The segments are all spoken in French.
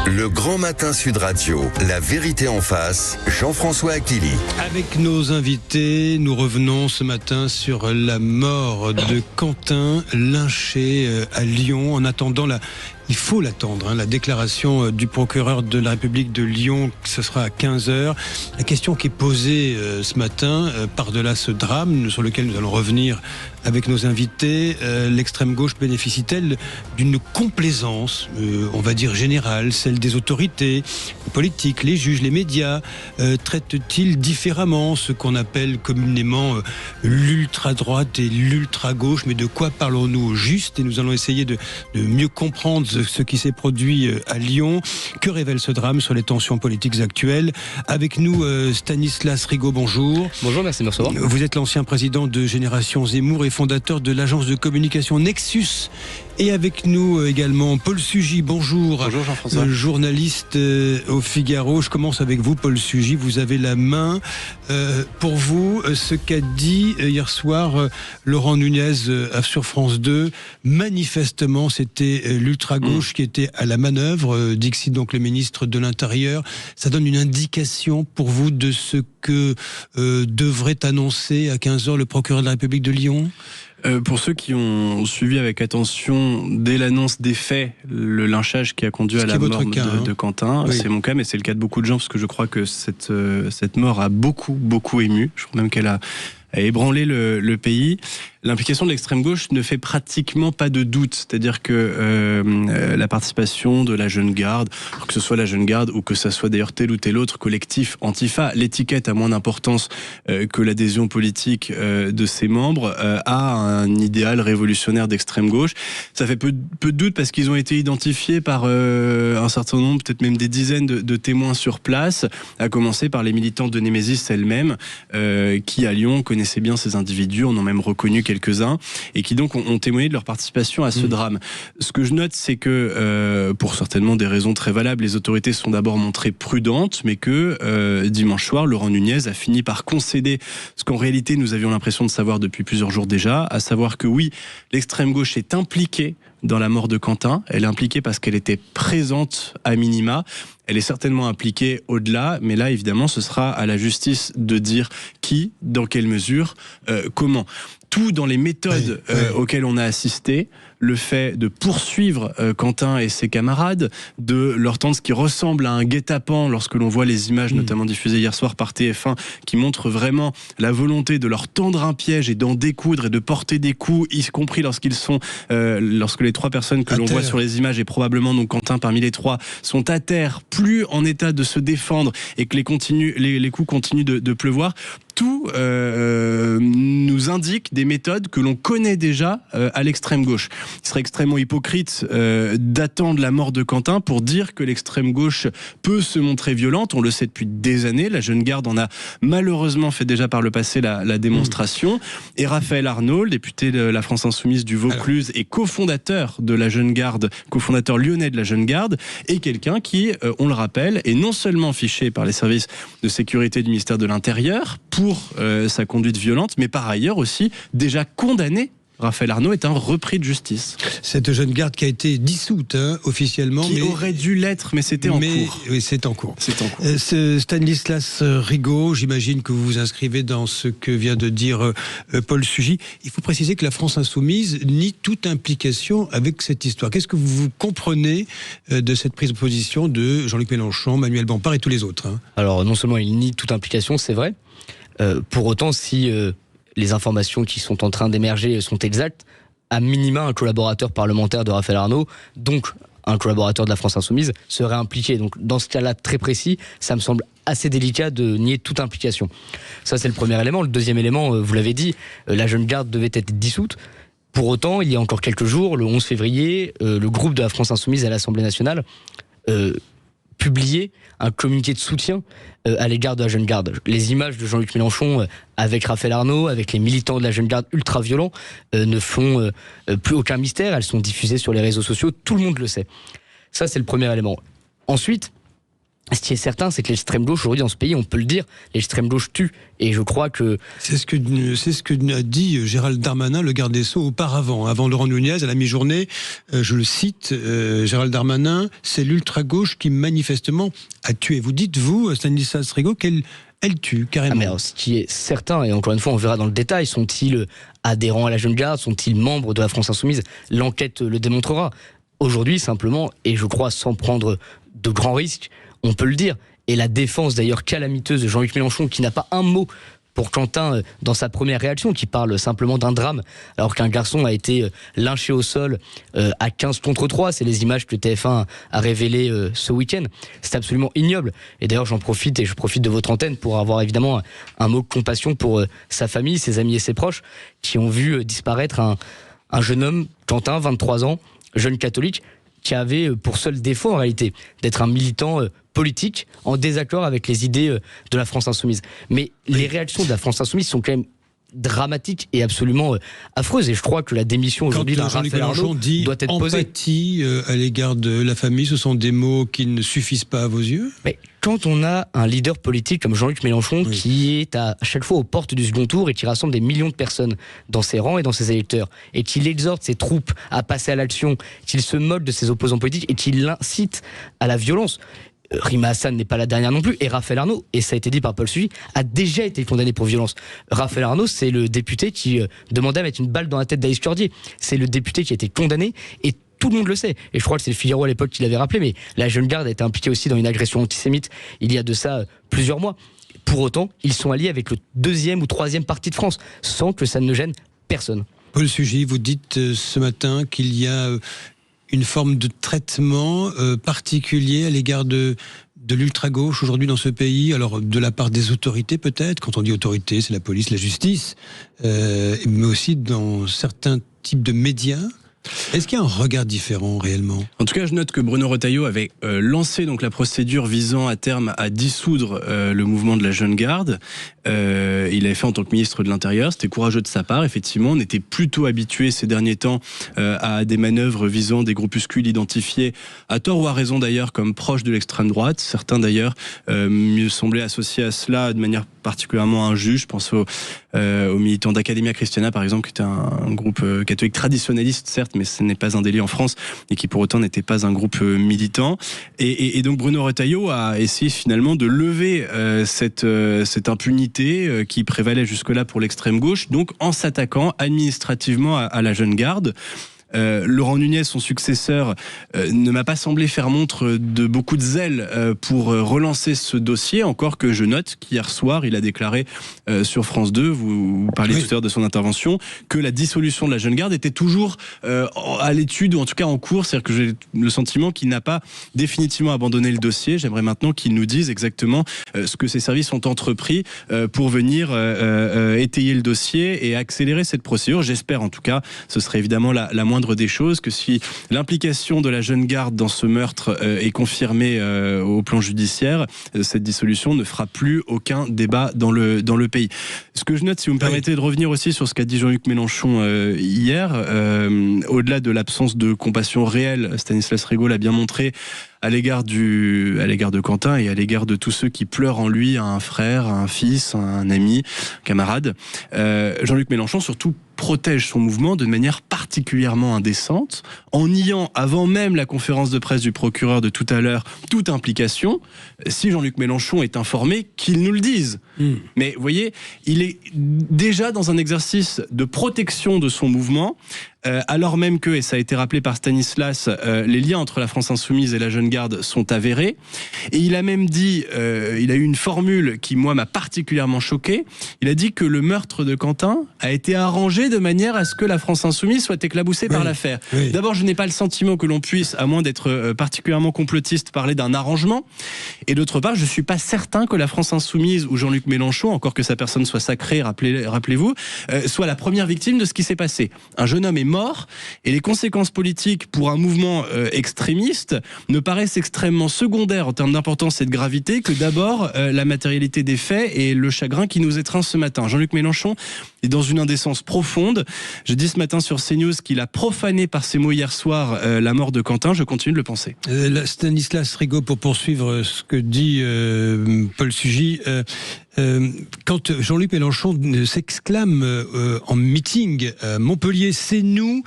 Le Grand Matin Sud Radio, la vérité en face, Jean-François Achilly. Avec nos invités, nous revenons ce matin sur la mort de Quentin, lynché à Lyon. En attendant il faut l'attendre, la déclaration du procureur de la République de Lyon, ce sera à 15h. La question qui est posée ce matin, par-delà ce drame sur lequel nous allons revenir avec nos invités, l'extrême gauche bénéficie-t-elle d'une complaisance, on va dire générale, celle des autorités politiques, les juges, les médias, traitent-ils différemment ce qu'on appelle communément l'ultra-droite et l'ultra-gauche? Mais de quoi parlons-nous au juste? Et nous allons essayer de mieux comprendre ce qui s'est produit à Lyon. Que révèle ce drame sur les tensions politiques actuelles? Avec nous, Stanislas Rigaud, bonjour. Bonjour, merci de me recevoir. Vous êtes l'ancien président de Génération Zemmour et fondateur de l'agence de communication Nexus. Et avec nous également Paul Sugy, bonjour. Bonjour Jean-François. Journaliste au Figaro. Je commence avec vous, Paul Sugy. Vous avez la main. Pour vous, ce qu'a dit hier soir Laurent Nunez sur France 2, manifestement, c'était l'ultra-gauche qui était à la manœuvre, dixit donc le ministre de l'Intérieur. Ça donne une indication pour vous de ce que devrait annoncer à 15h le procureur de la République de Lyon? Pour ceux qui ont suivi avec attention dès l'annonce des faits le lynchage qui a conduit à la mort de Quentin, oui. C'est mon cas, mais c'est le cas de beaucoup de gens, parce que je crois que cette mort a beaucoup ému. Je crois même qu'elle a ébranlé le pays. L'implication de l'extrême gauche ne fait pratiquement pas de doute, c'est-à-dire que la participation de la Jeune Garde, que ce soit la Jeune Garde ou que ce soit d'ailleurs tel ou tel autre collectif Antifa, l'étiquette a moins d'importance que l'adhésion politique de ses membres, a un idéal révolutionnaire d'extrême gauche. Ça fait peu de doute parce qu'ils ont été identifiés par un certain nombre, peut-être même des dizaines de témoins sur place, à commencer par les militantes de Némésis elles-mêmes, qui à Lyon connaissaient bien ces individus, on en a même reconnu quelques-uns, et qui donc ont témoigné de leur participation à ce drame. Ce que je note, c'est que, pour certainement des raisons très valables, les autorités sont d'abord montrées prudentes, mais que dimanche soir, Laurent Nunez a fini par concéder ce qu'en réalité nous avions l'impression de savoir depuis plusieurs jours déjà, à savoir que oui, l'extrême gauche est impliquée dans la mort de Quentin. Elle est impliquée parce qu'elle était présente à minima. Elle est certainement impliquée au-delà, mais là, évidemment, ce sera à la justice de dire qui, dans quelle mesure, comment. Tout dans les méthodes auxquelles on a assisté, le fait de poursuivre Quentin et ses camarades, de leur tendre ce qui ressemble à un guet-apens lorsque l'on voit les images notamment diffusées hier soir par TF1 qui montrent vraiment la volonté de leur tendre un piège et d'en découdre et de porter des coups, y compris lorsque les trois personnes que l'on voit sur les images et probablement donc Quentin parmi les trois sont à terre, plus en état de se défendre et que les coups continuent de pleuvoir. Tout nous indique des méthodes que l'on connaît déjà à l'extrême gauche. Il serait extrêmement hypocrite d'attendre la mort de Quentin pour dire que l'extrême gauche peut se montrer violente. On le sait depuis des années. La Jeune Garde en a malheureusement fait déjà par le passé la démonstration. Et Raphaël Arnault, le député de la France Insoumise du Vaucluse et cofondateur de la Jeune Garde, cofondateur lyonnais de la Jeune Garde, est quelqu'un qui, on le rappelle, est non seulement fiché par les services de sécurité du ministère de l'Intérieur pour sa conduite violente, mais par ailleurs aussi déjà condamné. Raphaël Arnault est un repris de justice. Cette Jeune Garde qui a été dissoute officiellement. Qui aurait dû l'être, mais c'était en cours. Oui, c'est en cours. C'est en cours. Stanislas Rigaud, j'imagine que vous vous inscrivez dans ce que vient de dire Paul Sugy. Il faut préciser que la France Insoumise nie toute implication avec cette histoire. Qu'est-ce que vous comprenez de cette prise de position de Jean-Luc Mélenchon, Manuel Bompard et tous les autres? Alors, non seulement il nie toute implication, c'est vrai. Pour autant, si les informations qui sont en train d'émerger sont exactes, à minima, un collaborateur parlementaire de Raphaël Arnault, donc un collaborateur de la France Insoumise, serait impliqué. Donc, dans ce cas-là très précis, ça me semble assez délicat de nier toute implication. Ça, c'est le premier élément. Le deuxième élément, vous l'avez dit, la Jeune Garde devait être dissoute. Pour autant, il y a encore quelques jours, le 11 février, le groupe de la France Insoumise à l'Assemblée nationale publié un communiqué de soutien à l'égard de la Jeune Garde. Les images de Jean-Luc Mélenchon avec Raphaël Arnault, avec les militants de la Jeune Garde ultra-violents, ne font plus aucun mystère. Elles sont diffusées sur les réseaux sociaux, tout le monde le sait. Ça, c'est le premier élément. Ensuite, Ce qui est certain, c'est que l'extrême gauche aujourd'hui dans ce pays, on peut le dire, l'extrême gauche tue. Et je crois que c'est ce que a dit Gérald Darmanin, le garde des Sceaux, auparavant, avant Laurent Nunez, à la mi-journée. Je le cite, Gérald Darmanin, c'est l'ultra-gauche qui manifestement a tué. Vous dites, vous, Stanislas Rigaud, qu'elle tue carrément. Alors, ce qui est certain, et encore une fois, on verra dans le détail, sont-ils adhérents à la Jeune Garde, sont-ils membres de la France Insoumise? L'enquête le démontrera. Aujourd'hui, simplement, et je crois sans prendre de grands risques, on peut le dire. Et la défense d'ailleurs calamiteuse de Jean-Luc Mélenchon, qui n'a pas un mot pour Quentin dans sa première réaction, qui parle simplement d'un drame, alors qu'un garçon a été lynché au sol à 15 contre 3. C'est les images que TF1 a révélées ce week-end. C'est absolument ignoble. Et d'ailleurs, j'en profite et je profite de votre antenne pour avoir évidemment un mot de compassion pour sa famille, ses amis et ses proches, qui ont vu disparaître un jeune homme, Quentin, 23 ans, jeune catholique, qui avait pour seul défaut en réalité d'être un militant politique en désaccord avec les idées de la France Insoumise. Mais les réactions de la France Insoumise sont quand même dramatiques et absolument affreuses. Et je crois que la démission aujourd'hui d'un Raphaël Arnaud doit être posée. Empathie à l'égard de la famille, ce sont des mots qui ne suffisent pas à vos yeux? Mais quand on a un leader politique comme Jean-Luc Mélenchon qui est à chaque fois aux portes du second tour et qui rassemble des millions de personnes dans ses rangs et dans ses électeurs, et qu'il exhorte ses troupes à passer à l'action, qu'il se moque de ses opposants politiques et qu'il l'incite à la violence, Rima Hassan n'est pas la dernière non plus, et Raphaël Arnaud, et ça a été dit par Paul Sugy, a déjà été condamné pour violence. Raphaël Arnaud, c'est le député qui demandait à mettre une balle dans la tête d'Alice Cordier. C'est le député qui a été condamné, et tout le monde le sait. Et je crois que c'est le Figaro à l'époque qui l'avait rappelé, mais la Jeune Garde a été impliquée aussi dans une agression antisémite il y a de ça plusieurs mois. Pour autant, ils sont alliés avec le 2e ou 3e parti de France, sans que ça ne gêne personne. Paul Sugy, vous dites ce matin qu'il y a une forme de traitement particulier à l'égard de l'ultra-gauche aujourd'hui dans ce pays, alors de la part des autorités peut-être, quand on dit autorité, c'est la police, la justice, mais aussi dans certains types de médias. Est-ce qu'il y a un regard différent réellement? En tout cas, je note que Bruno Retailleau avait lancé donc la procédure visant à terme à dissoudre le mouvement de la Jeune Garde. Il l'avait fait en tant que ministre de l'Intérieur. C'était courageux de sa part, effectivement. On était plutôt habitué ces derniers temps à des manœuvres visant des groupuscules identifiés, à tort ou à raison d'ailleurs, comme proches de l'extrême droite. Certains d'ailleurs me semblaient associés à cela de manière particulièrement injuste. Je pense aux militants d'Academia Christiana, par exemple, qui était un groupe catholique traditionnaliste, certes, mais ce n'est pas un délit en France, et qui pour autant n'était pas un groupe militant. Et donc Bruno Retailleau a essayé finalement de lever cette impunité qui prévalait jusque-là pour l'extrême gauche, donc en s'attaquant administrativement à la Jeune Garde. Laurent Nunez, son successeur, ne m'a pas semblé faire montre de beaucoup de zèle pour relancer ce dossier, encore que je note qu'hier soir, il a déclaré sur France 2, vous parliez tout à l'heure de son intervention, que la dissolution de la Jeune Garde était toujours à l'étude, ou en tout cas en cours, c'est-à-dire que j'ai le sentiment qu'il n'a pas définitivement abandonné le dossier. J'aimerais maintenant qu'il nous dise exactement ce que ses services ont entrepris pour venir étayer le dossier et accélérer cette procédure. J'espère en tout cas, ce serait évidemment la moindre des choses, que si l'implication de la Jeune Garde dans ce meurtre est confirmée au plan judiciaire, cette dissolution ne fera plus aucun débat dans le pays. Ce que je note, si vous me permettez de revenir aussi sur ce qu'a dit Jean-Luc Mélenchon hier, au-delà de l'absence de compassion réelle, Stanislas Rigaud l'a bien montré, à l'égard de Quentin et à l'égard de tous ceux qui pleurent en lui un frère, un fils, un ami, un camarade. Jean-Luc Mélenchon surtout protège son mouvement de manière particulièrement indécente, en niant avant même la conférence de presse du procureur de tout à l'heure toute implication. Si Jean-Luc Mélenchon est informé, qu'il nous le dise. Mais vous voyez, il est déjà dans un exercice de protection de son mouvement, alors même que, et ça a été rappelé par Stanislas, les liens entre la France Insoumise et la Jeune Garde sont avérés. Et il a même dit, il a eu une formule qui, moi, m'a particulièrement choqué. Il a dit que le meurtre de Quentin a été arrangé de manière à ce que la France Insoumise soit éclaboussée par l'affaire. D'abord, je n'ai pas le sentiment que l'on puisse, à moins d'être particulièrement complotiste, parler d'un arrangement. Et d'autre part, je ne suis pas certain que la France Insoumise ou Jean-Luc Mélenchon, encore que sa personne soit sacrée, rappelez-vous, soit la première victime de ce qui s'est passé. Un jeune homme est mort, et les conséquences politiques pour un mouvement extrémiste ne paraissent extrêmement secondaires en termes d'importance et de gravité que d'abord la matérialité des faits et le chagrin qui nous étreint ce matin. Jean-Luc Mélenchon est dans une indécence profonde. Je dis ce matin sur CNews qu'il a profané par ses mots hier soir la mort de Quentin. Je continue de le penser. Stanislas Rigaud, pour poursuivre ce que dit Paul Sugy, quand Jean-Luc Mélenchon s'exclame en meeting à Montpellier, c'est nous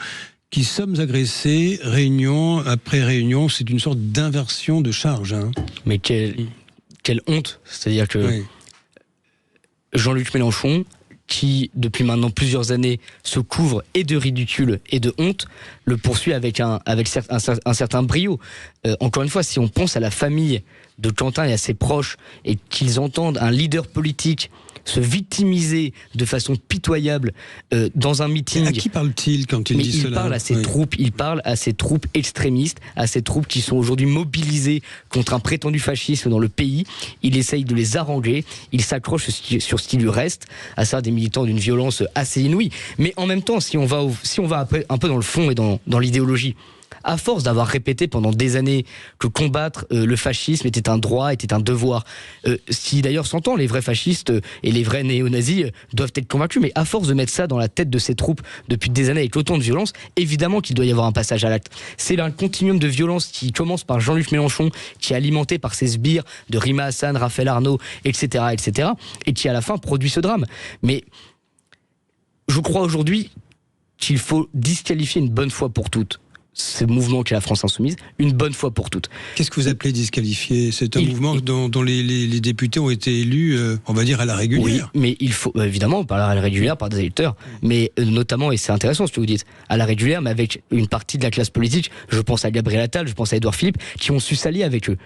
qui sommes agressés, réunion après réunion, c'est une sorte d'inversion de charge. Hein. Mais quelle honte, c'est-à-dire que oui. Jean-Luc Mélenchon, qui depuis maintenant plusieurs années se couvre et de ridicule et de honte, le poursuit avec un certain brio. Encore une fois, si on pense à la famille de Quentin et à ses proches, et qu'ils entendent un leader politique se victimiser de façon pitoyable dans un meeting. À qui parle-t-il quand il dit cela ? Il parle à ses troupes, il parle à ces troupes extrémistes, à ces troupes qui sont aujourd'hui mobilisées contre un prétendu fascisme dans le pays. Il essaye de les haranguer, il s'accroche sur ce qui lui reste, à ça des militants d'une violence assez inouïe. Mais en même temps, si on va après un peu dans le fond et dans l'idéologie, à force d'avoir répété pendant des années que combattre le fascisme était un droit, était un devoir, si d'ailleurs s'entend, les vrais fascistes et les vrais néo-nazis doivent être convaincus, mais à force de mettre ça dans la tête de ces troupes depuis des années avec autant de violence, évidemment qu'il doit y avoir un passage à l'acte. C'est un continuum de violence qui commence par Jean-Luc Mélenchon, qui est alimenté par ses sbires de Rima Hassan, Raphaël Arnaud, etc., et qui à la fin produit ce drame. Mais je crois aujourd'hui qu'il faut disqualifier une bonne fois pour toutes ce mouvement qu'est la France Insoumise, une bonne fois pour toutes. Qu'est-ce que vous appelez disqualifier ? C'est un mouvement dont les députés ont été élus, on va dire, à la régulière. Oui, mais il faut, évidemment, par la régulière, par des électeurs, mais notamment, et c'est intéressant ce que vous dites, à la régulière, mais avec une partie de la classe politique, je pense à Gabriel Attal, je pense à Édouard Philippe, qui ont su s'allier avec eux.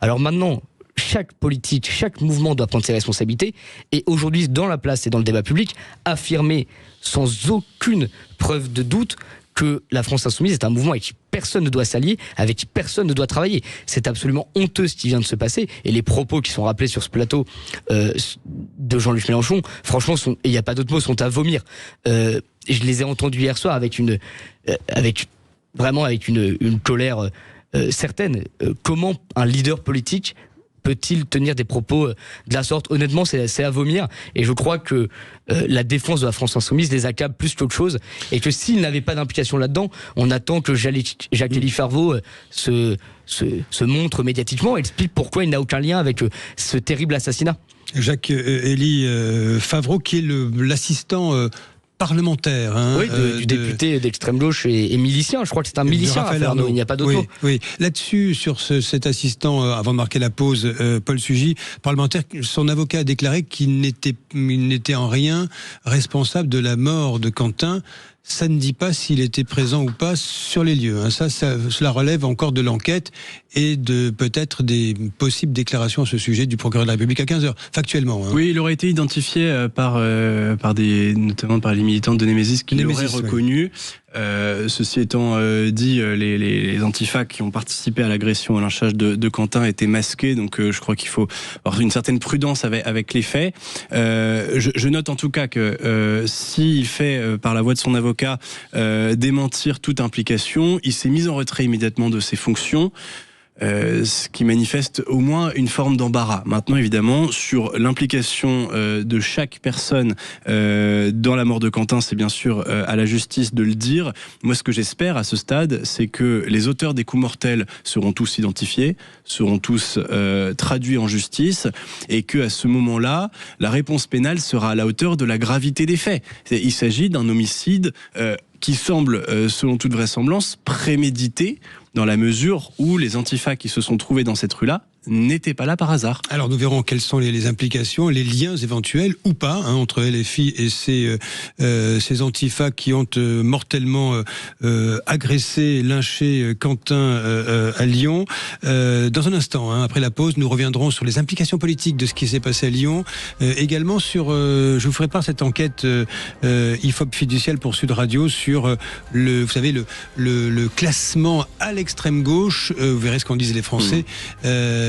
Alors maintenant, chaque politique, chaque mouvement doit prendre ses responsabilités, et aujourd'hui, dans la place et dans le débat public, affirmer sans aucune preuve de doute que la France Insoumise est un mouvement avec qui personne ne doit s'allier, avec qui personne ne doit travailler. C'est absolument honteux ce qui vient de se passer, et les propos qui sont rappelés sur ce plateau de Jean-Luc Mélenchon, franchement, il n'y a pas d'autre mot, sont à vomir. Je les ai entendus hier soir avec une colère certaine. Comment un leader politique peut-il tenir des propos de la sorte ? Honnêtement, c'est à vomir. Et je crois que la défense de la France Insoumise les accable plus qu'autre chose. Et que s'il n'avait pas d'implication là-dedans, on attend que Jacques-Élie Farveau se montre médiatiquement et explique pourquoi il n'a aucun lien avec ce terrible assassinat. Jacques-Élie Favreau, qui est l'assistant parlementaire. Oui, du député d'extrême gauche et milicien. Je crois que c'est un milicien, Raphaël Arnaud. Il n'y a pas d'autre mot. Oui. Là-dessus, sur cet assistant, avant de marquer la pause, Paul Sugy, parlementaire, son avocat a déclaré qu'il n'était en rien responsable de la mort de Quentin. Ça ne dit pas s'il était présent ou pas sur les lieux. Cela relève encore de l'enquête et de peut-être des possibles déclarations à ce sujet du procureur de la République à 15h, factuellement. Oui, il aurait été identifié notamment par les militants de Némésis qui l'auraient reconnu. Ceci étant dit, les antifas qui ont participé à l'agression, à lynchage de Quentin étaient masqués, donc je crois qu'il faut avoir une certaine prudence avec les faits. Je note en tout cas que s'il fait par la voix de son avocat démentir toute implication, il s'est mis en retrait immédiatement de ses fonctions. Ce qui manifeste au moins une forme d'embarras. Maintenant, évidemment, sur l'implication de chaque personne dans la mort de Quentin, c'est bien sûr à la justice de le dire. Moi, ce que j'espère à ce stade, c'est que les auteurs des coups mortels seront tous identifiés, seront tous traduits en justice, et que à ce moment-là, la réponse pénale sera à la hauteur de la gravité des faits. Il s'agit d'un homicide qui semble, selon toute vraisemblance, prémédité, dans la mesure où les antifas qui se sont trouvés dans cette rue-là n'étaient pas là par hasard. Alors nous verrons quelles sont les implications, les liens éventuels ou pas entre LFI et ces antifas qui ont mortellement agressé, lynché Quentin à Lyon. Dans un instant, après la pause, nous reviendrons sur les implications politiques de ce qui s'est passé à Lyon. Également sur, je vous ferai part cette enquête IFOP fiduciale pour Sud Radio sur vous savez, le classement à l'extrême gauche, vous verrez ce qu'en disent les Français,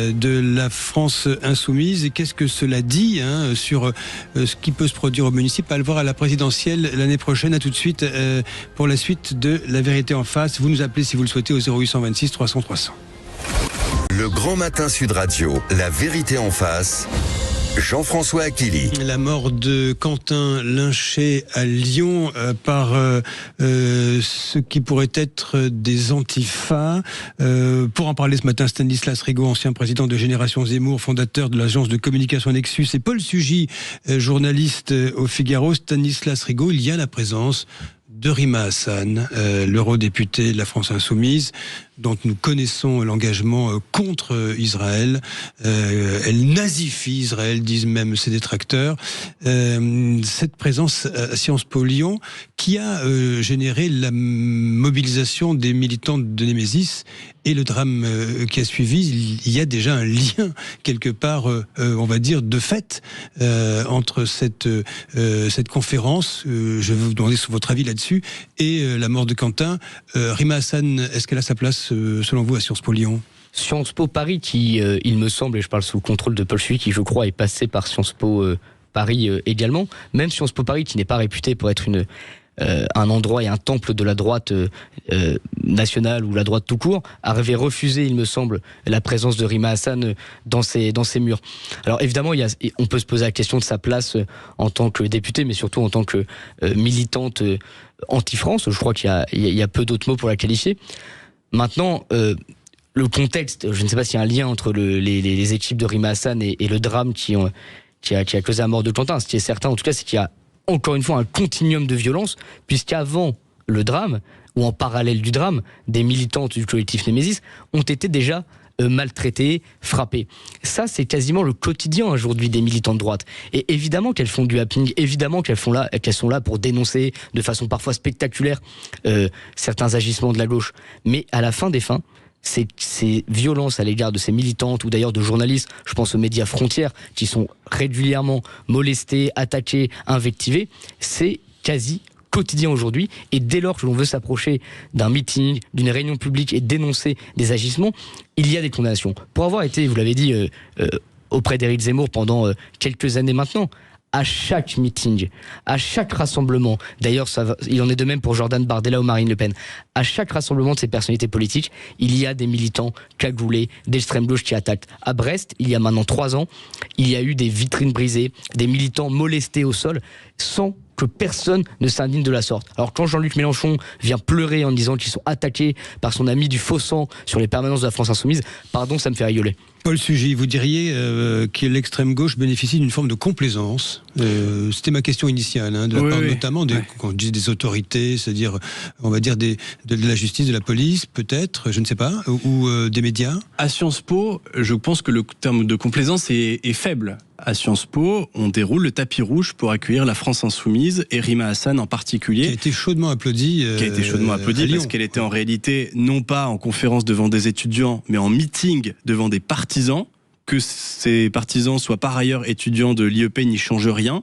de la France Insoumise. Et qu'est-ce que cela dit sur ce qui peut se produire au municipal, voire à la présidentielle l'année prochaine. À tout de suite pour la suite de La Vérité en face. Vous nous appelez si vous le souhaitez au 0826 300 300. Le Grand Matin Sud Radio, La Vérité en face. Jean-François Aquili. La mort de Quentin lynché à Lyon par ce qui pourrait être des antifas. Pour en parler ce matin, Stanislas Rigaud, ancien président de Génération Zemmour, fondateur de l'agence de communication Nexus, et Paul Sugy, journaliste au Figaro. Stanislas Rigaud, il y a la présence de Rima Hassan, l'eurodéputée de la France Insoumise, dont nous connaissons l'engagement contre Israël. Elle nazifie Israël, disent même ses détracteurs. Cette présence à Sciences Po Lyon, qui a généré la mobilisation des militants de Némésis et le drame qui a suivi, il y a déjà un lien, quelque part, on va dire, de fait, entre cette conférence, je vais vous demander votre avis là-dessus, et la mort de Quentin. Rima Hassan, est-ce qu'elle a sa place, selon vous, à Sciences Po Lyon ? Sciences Po Paris, qui, il me semble, et je parle sous le contrôle de Paul Sugy, qui, je crois, est passé par Sciences Po Paris également, même Sciences Po Paris, qui n'est pas réputé pour être un endroit et un temple de la droite nationale ou la droite tout court, avait refusé, il me semble, la présence de Rima Hassan dans ses murs. Alors évidemment, on peut se poser la question de sa place en tant que députée, mais surtout en tant que militante anti-France. Je crois qu'il y a peu d'autres mots pour la qualifier. Maintenant, le contexte, je ne sais pas s'il y a un lien entre les équipes de Rima Hassan et le drame qui a causé la mort de Quentin. Ce qui est certain, en tout cas, c'est qu'il y a encore une fois un continuum de violence, puisqu'avant le drame, ou en parallèle du drame, des militantes du collectif Némésis ont été déjà maltraitées, frappées. Ça, c'est quasiment le quotidien aujourd'hui des militants de droite. Et évidemment qu'elles font du happening, évidemment qu'elles sont là pour dénoncer de façon parfois spectaculaire certains agissements de la gauche. Mais à la fin des fins, ces violences à l'égard de ces militantes ou d'ailleurs de journalistes, je pense aux médias Frontières, qui sont régulièrement molestés, attaqués, invectivés, c'est quasi quotidien aujourd'hui. Et dès lors que l'on veut s'approcher d'un meeting, d'une réunion publique et dénoncer des agissements, il y a des condamnations. Pour avoir été, vous l'avez dit, auprès d'Éric Zemmour pendant quelques années maintenant, à chaque meeting, à chaque rassemblement, d'ailleurs il en est de même pour Jordan Bardella ou Marine Le Pen, à chaque rassemblement de ces personnalités politiques, il y a des militants cagoulés d'extrême gauche qui attaquent. À Brest, il y a maintenant 3 ans, il y a eu des vitrines brisées, des militants molestés au sol, sans que personne ne s'indigne de la sorte. Alors quand Jean-Luc Mélenchon vient pleurer en disant qu'ils sont attaqués par son ami du faux sang sur les permanences de la France Insoumise, pardon, ça me fait rigoler. Paul Sugy, vous diriez que l'extrême gauche bénéficie d'une forme de complaisance. C'était ma question initiale, de la part notamment quand on dit des autorités, c'est-à-dire, on va dire de la justice, de la police, peut-être, je ne sais pas, ou des médias. À Sciences Po, je pense que le terme de complaisance est faible. À Sciences Po, on déroule le tapis rouge pour accueillir la France Insoumise et Rima Hassan en particulier. Qui a été chaudement applaudie. Parce qu'elle était en réalité non pas en conférence devant des étudiants, mais en meeting devant des partisans. Que ces partisans soient par ailleurs étudiants de l'IEP n'y change rien.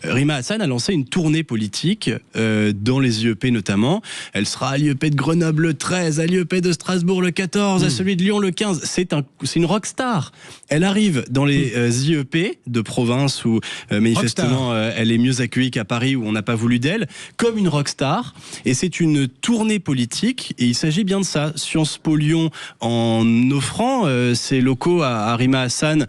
Rima Hassan a lancé une tournée politique dans les IEP notamment. Elle sera à l'IEP de Grenoble le 13, à l'IEP de Strasbourg le 14, à celui de Lyon le 15. C'est une rockstar. Elle arrive dans les IEP de province où manifestement elle est mieux accueillie qu'à Paris où on n'a pas voulu d'elle, comme une rockstar. Et c'est une tournée politique et il s'agit bien de ça. Sciences Po Lyon, en offrant ses locaux à Rima Hassan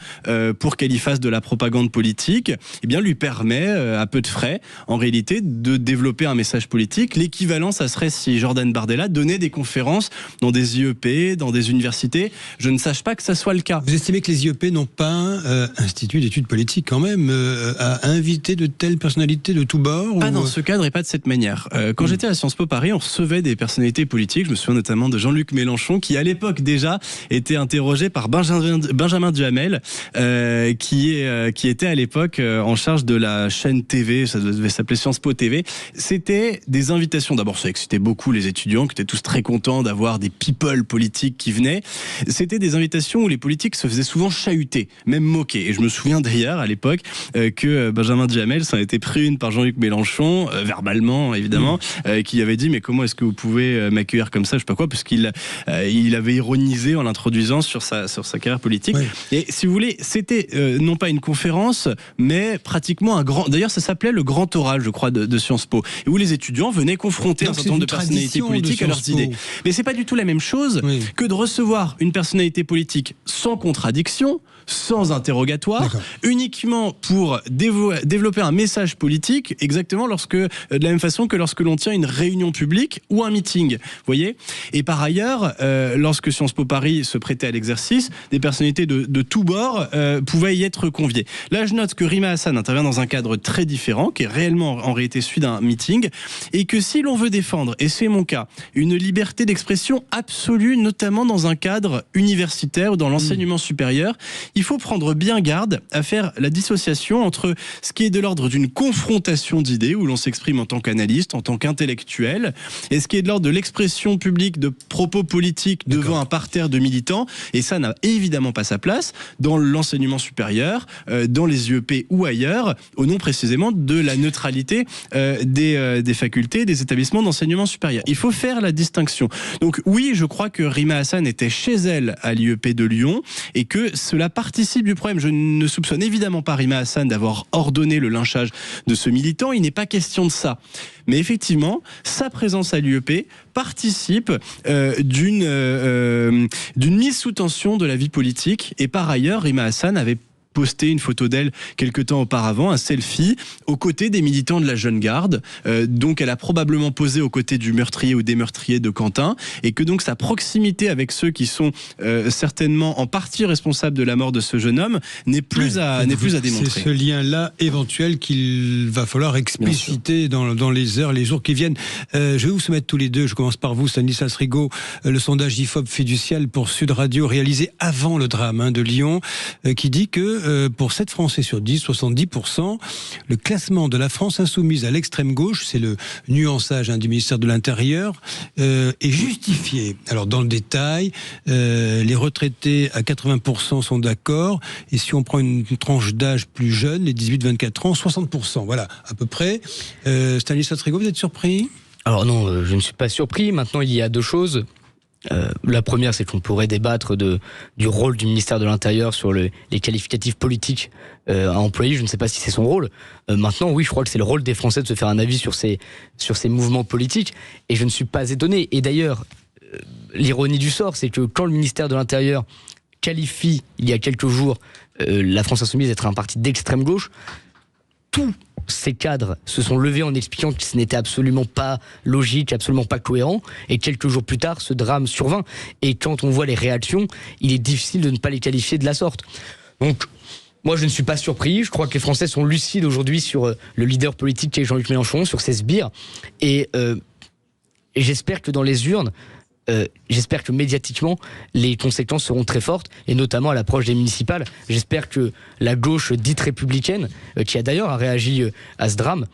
pour qu'elle y fasse de la propagande politique, eh bien lui permet à peu de frais en réalité de développer un message politique. L'équivalent, ça serait si Jordan Bardella donnait des conférences dans des IEP, dans des universités. Je ne sache pas que ça soit le cas. Vous estimez que les IEP n'ont pas un institut d'études politiques quand même à inviter de telles personnalités de tous bords? Pas dans ce cadre et pas de cette manière. Quand j'étais à Sciences Po Paris, on recevait des personnalités politiques. Je me souviens notamment de Jean-Luc Mélenchon qui à l'époque déjà était interrogé par Benjamin Duhamel, qui était à l'époque en charge de la chaîne TV, ça devait s'appeler Sciences Po TV. C'était des invitations. D'abord, ça excitait beaucoup les étudiants qui étaient tous très contents d'avoir des people politiques qui venaient. C'était des invitations où les politiques se faisaient souvent chahuter, même moquer. Et je me souviens d'ailleurs à l'époque que Benjamin Duhamel s'en était pris une par Jean-Luc Mélenchon, verbalement évidemment, qui avait dit mais comment est-ce que vous pouvez m'accueillir comme ça, je sais pas quoi, parce qu'il avait ironisé en l'introduisant sur sa carrière politique. Oui. Et si vous voulez, c'était non pas une conférence, mais pratiquement un grand... D'ailleurs, ça s'appelait le grand oral, je crois, de Sciences Po, où les étudiants venaient confronter un certain nombre de personnalités politiques à leurs idées. Mais c'est pas du tout la même chose que de recevoir une personnalité politique sans contradiction, sans interrogatoire, uniquement pour développer un message politique, exactement de la même façon que lorsque l'on tient une réunion publique ou un meeting. Vous voyez ? Et par ailleurs, lorsque Sciences Po Paris se prêtait à l'exercice, des personnalités de tous bords pouvaient y être conviées. Là, je note que Rima Hassan intervient dans un cadre très différent, qui est réellement en réalité celui d'un meeting, et que si l'on veut défendre, et c'est mon cas, une liberté d'expression absolue, notamment dans un cadre universitaire ou dans l'enseignement supérieur, il faut prendre bien garde à faire la dissociation entre ce qui est de l'ordre d'une confrontation d'idées, où l'on s'exprime en tant qu'analyste, en tant qu'intellectuel, et ce qui est de l'ordre de l'expression publique de propos politiques devant un parterre de militants, et ça n'a évidemment pas sa place dans l'enseignement supérieur, dans les IEP ou ailleurs, au nom précisément de la neutralité des facultés, des établissements d'enseignement supérieur. Il faut faire la distinction. Donc oui, je crois que Rima Hassan était chez elle à l'IEP de Lyon et que cela participe du problème. Je ne soupçonne évidemment pas Rima Hassan d'avoir ordonné le lynchage de ce militant, il n'est pas question de ça. Mais effectivement, sa présence à l'IEP participe d'une mise sous tension de la vie politique. Et par ailleurs, Rima Hassan avait posté une photo d'elle quelque temps auparavant, un selfie, aux côtés des militants de la Jeune Garde. Donc elle a probablement posé aux côtés du meurtrier ou des meurtriers de Quentin, et que donc sa proximité avec ceux qui sont certainement en partie responsables de la mort de ce jeune homme n'est plus à démontrer. C'est ce lien-là éventuel qu'il va falloir expliciter dans les heures, les jours qui viennent. Je vais vous soumettre tous les deux, je commence par vous, Stanislas Rigaud, le sondage IFOP Fiducial pour Sud Radio, réalisé avant le drame de Lyon, qui dit que pour 7 Français sur 10, 70%, le classement de la France insoumise à l'extrême gauche, c'est le nuançage du ministère de l'Intérieur, est justifié. Alors dans le détail, les retraités à 80% sont d'accord, et si on prend une tranche d'âge plus jeune, les 18-24 ans, 60%. Voilà, à peu près. Stanislas Rigaud, vous êtes surpris ? Alors non, je ne suis pas surpris. Maintenant, il y a deux choses. La première, c'est qu'on pourrait débattre du rôle du ministère de l'Intérieur sur les qualificatifs politiques à employer. Je ne sais pas si c'est son rôle. Maintenant, oui, je crois que c'est le rôle des Français de se faire un avis sur ces mouvements politiques, et je ne suis pas étonné. Et d'ailleurs, l'ironie du sort, c'est que quand le ministère de l'Intérieur qualifie, il y a quelques jours, la France Insoumise d'être un parti d'extrême gauche, tous ces cadres se sont levés en expliquant que ce n'était absolument pas logique, absolument pas cohérent, et quelques jours plus tard, ce drame survint. Et quand on voit les réactions, il est difficile de ne pas les qualifier de la sorte. Donc, moi, je ne suis pas surpris. Je crois que les Français sont lucides aujourd'hui sur le leader politique qui est Jean-Luc Mélenchon, sur ses sbires. Et j'espère que dans les urnes, j'espère que médiatiquement, les conséquences seront très fortes, et notamment à l'approche des municipales. J'espère que la gauche dite républicaine, qui a d'ailleurs réagi à ce drame,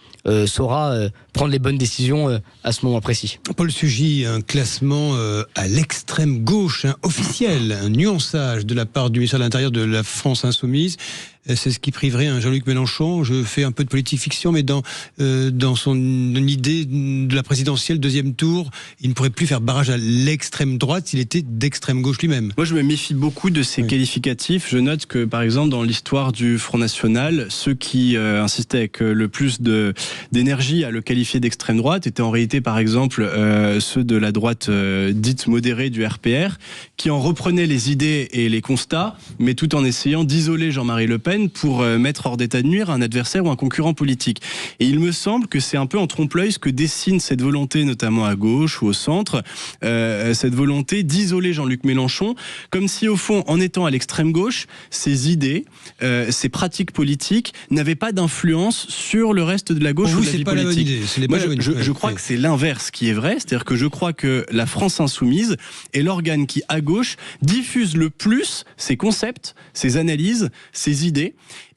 saura prendre les bonnes décisions à ce moment précis. Paul Sugy, un classement à l'extrême gauche, officiel, un nuançage de la part du ministère de l'Intérieur de la France Insoumise. C'est ce qui priverait un Jean-Luc Mélenchon. Je fais un peu de politique fiction, mais dans son idée de la présidentielle deuxième tour, il ne pourrait plus faire barrage à l'extrême droite s'il était d'extrême gauche lui-même. Moi, je me méfie beaucoup de ces qualificatifs. Je note que, par exemple, dans l'histoire du Front National, ceux qui insistaient avec le plus d'énergie à le qualifier d'extrême droite étaient en réalité, par exemple, ceux de la droite dite modérée du RPR, qui en reprenaient les idées et les constats, mais tout en essayant d'isoler Jean-Marie Le Pen pour mettre hors d'état de nuire un adversaire ou un concurrent politique. Et il me semble que c'est un peu en trompe-l'œil ce que dessine cette volonté, notamment à gauche ou au centre, cette volonté d'isoler Jean-Luc Mélenchon, comme si au fond, en étant à l'extrême gauche, ses idées, ses pratiques politiques n'avaient pas d'influence sur le reste de la gauche ou de la vie politique. Je crois que c'est l'inverse qui est vrai, c'est-à-dire que je crois que la France Insoumise est l'organe qui, à gauche, diffuse le plus ses concepts, ses analyses, ses idées,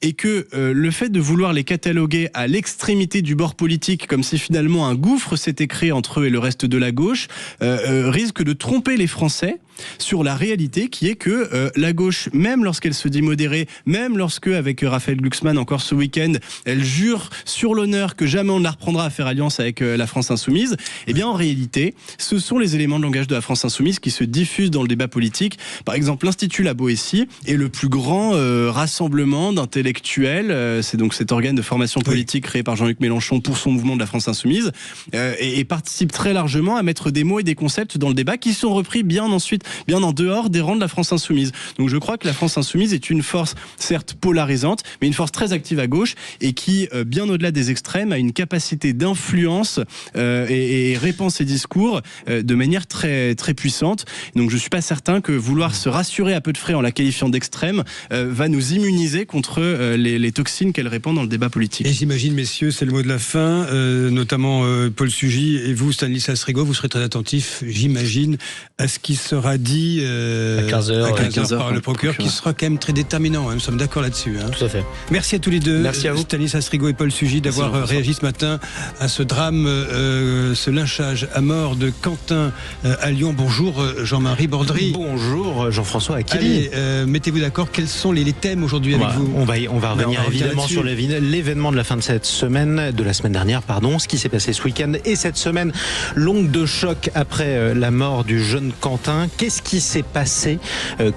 et que le fait de vouloir les cataloguer à l'extrémité du bord politique, comme si finalement un gouffre s'était créé entre eux et le reste de la gauche, risque de tromper les Français sur la réalité qui est que la gauche, même lorsqu'elle se dit modérée, même lorsque, avec Raphaël Glucksmann encore ce week-end, elle jure sur l'honneur que jamais on ne la reprendra à faire alliance avec la France Insoumise, eh bien en réalité, ce sont les éléments de langage de la France Insoumise qui se diffusent dans le débat politique. Par exemple, l'Institut La Boétie est le plus grand rassemblement d'intellectuels, c'est donc cet organe de formation politique créé par Jean-Luc Mélenchon pour son mouvement de la France Insoumise, et participe très largement à mettre des mots et des concepts dans le débat qui sont repris bien ensuite bien en dehors des rangs de la France insoumise. Donc je crois que la France insoumise est une force certes polarisante, mais une force très active à gauche et qui, bien au-delà des extrêmes, a une capacité d'influence et répand ses discours de manière très, très puissante. Donc je ne suis pas certain que vouloir se rassurer à peu de frais en la qualifiant d'extrême va nous immuniser contre les toxines qu'elle répand dans le débat politique. Et j'imagine, messieurs, c'est le mot de la fin, notamment Paul Sugy et vous, Stanislas Rigaud, vous serez très attentifs, j'imagine, à ce qui sera dit à 15h par le procureur, qui sera quand même très déterminant. Hein, nous sommes d'accord là-dessus. Hein. Tout à fait. Merci à tous les deux, merci à vous. Stanislas Rigaud et Paul Sugy, d'avoir réagi ce matin à ce drame, ce lynchage à mort de Quentin à Lyon. Bonjour Jean-Marie Bordry. Bonjour Jean-François Aquili. Mettez-vous d'accord, quels sont les thèmes aujourd'hui avec vous? On va revenir évidemment sur l'événement de la fin de cette semaine, de la semaine dernière, ce qui s'est passé ce week-end et cette semaine longue de choc après la mort du jeune Quentin. Qu'est-ce qui s'est passé?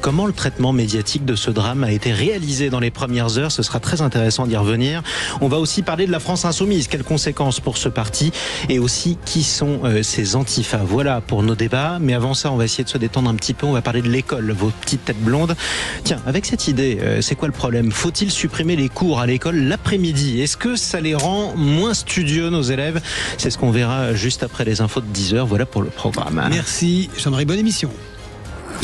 Comment le traitement médiatique de ce drame a été réalisé dans les premières heures? Ce sera très intéressant d'y revenir. On va aussi parler de la France insoumise. Quelles conséquences pour ce parti? Et aussi, qui sont ces antifas? Voilà pour nos débats. Mais avant ça, on va essayer de se détendre un petit peu. On va parler de l'école, vos petites têtes blondes. Tiens, avec cette idée, c'est quoi le problème? Faut-il supprimer les cours à l'école l'après-midi? Est-ce que ça les rend moins studieux, nos élèves? C'est ce qu'on verra juste après les infos de 10h. Voilà pour le programme. Merci Jean-Marie, bonne émission.